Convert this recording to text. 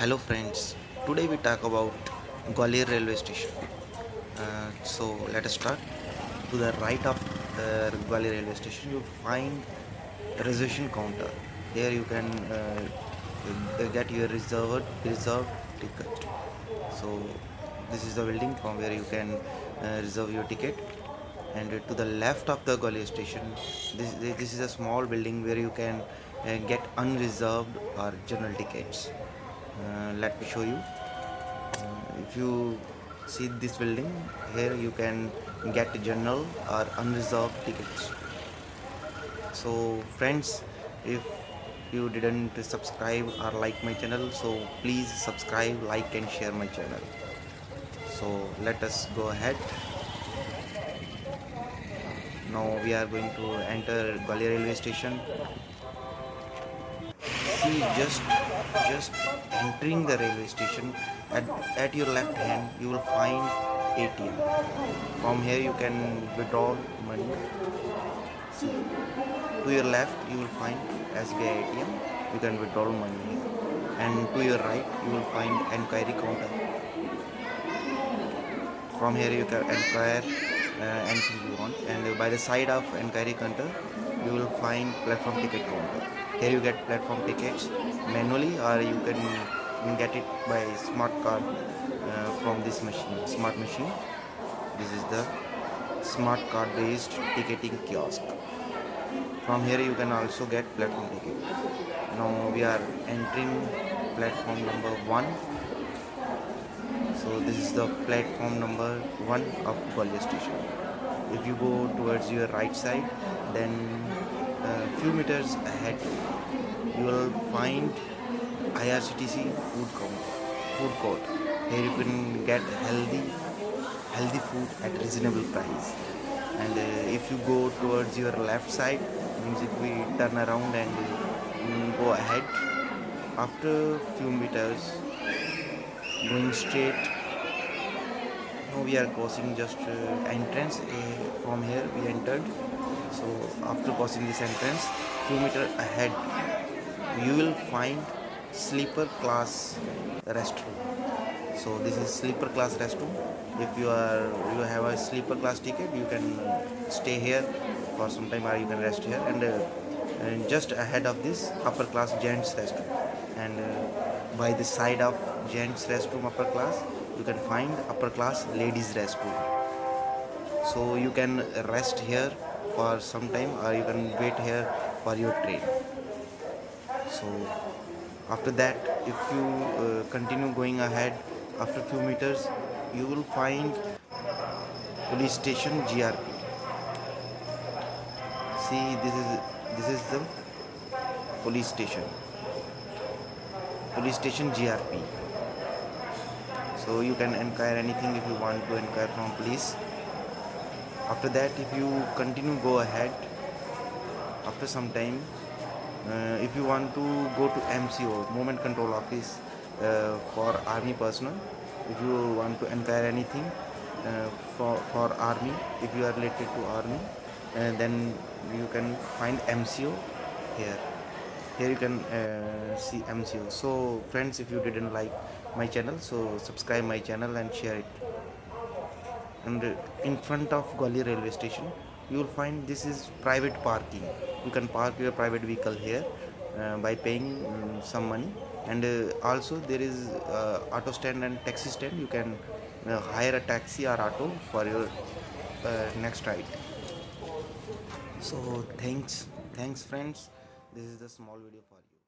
Hello friends, today we talk about Gwalior railway station. So let us start. To the right of Gwalior railway station, you find a reservation counter. Here you can get your reserved ticket. So this is the building from where you can reserve your ticket. And to the left of the Gwalior station, this is a small building where you can get unreserved or general tickets. Let me show you. If you see this building, here you can get general or unreserved tickets. So friends, if you didn't subscribe or like my channel, so please subscribe, like and share my channel. So let us go ahead. Now we are going to enter Gwalior railway station. See, just entering the railway station, at your left hand you will find ATM. From here you can withdraw money. See, to your left you will find SBI ATM. You can withdraw money, and to your right you will find enquiry counter. From here you can inquire anything you want, and by the side of enquiry counter you will find platform ticket counter. Here you get platform tickets manually, or you can get it by smart card from this machine, smart machine. This is the smart card based ticketing kiosk. From here you can also get platform ticket. Now we are entering platform number 1. So this is the platform number 1 of Gwalior station. If you go towards your right side, then a few meters ahead you will find IRCTC food court. Here you can get healthy food at reasonable price. And if you go towards your left side, means if we turn around and go ahead, after few meters going straight, now we are crossing just entrance. From here we entered. So after crossing this entrance, few meters ahead you will find sleeper class restroom. So this is sleeper class restroom. If you have a sleeper class ticket, you can stay here for some time, or you can rest here. And just ahead of this, upper class gents restroom. And by the side of gents restroom upper class, you can find upper class ladies restroom. So you can rest here for some time, or you can wait here for your train. So after that, if you continue going ahead, after few meters you will find police station GRP. See, this is the police station GRP. So you can inquire anything if you want to inquire from police. After that, if you continue go ahead, after some time, if you want to go to MCO, Movement Control Office, for army personnel, if you want to inquire anything for army, if you are related to army, then you can find MCO here. Here you can see MCO. So friends, if you didn't like my channel, so subscribe my channel and share it. And in front of Gwalior railway station you will find this is private parking. You can park your private vehicle here by paying some money. And also there is auto stand and taxi stand. You can hire a taxi or auto for your next ride. So thanks friends, this is the small video for you.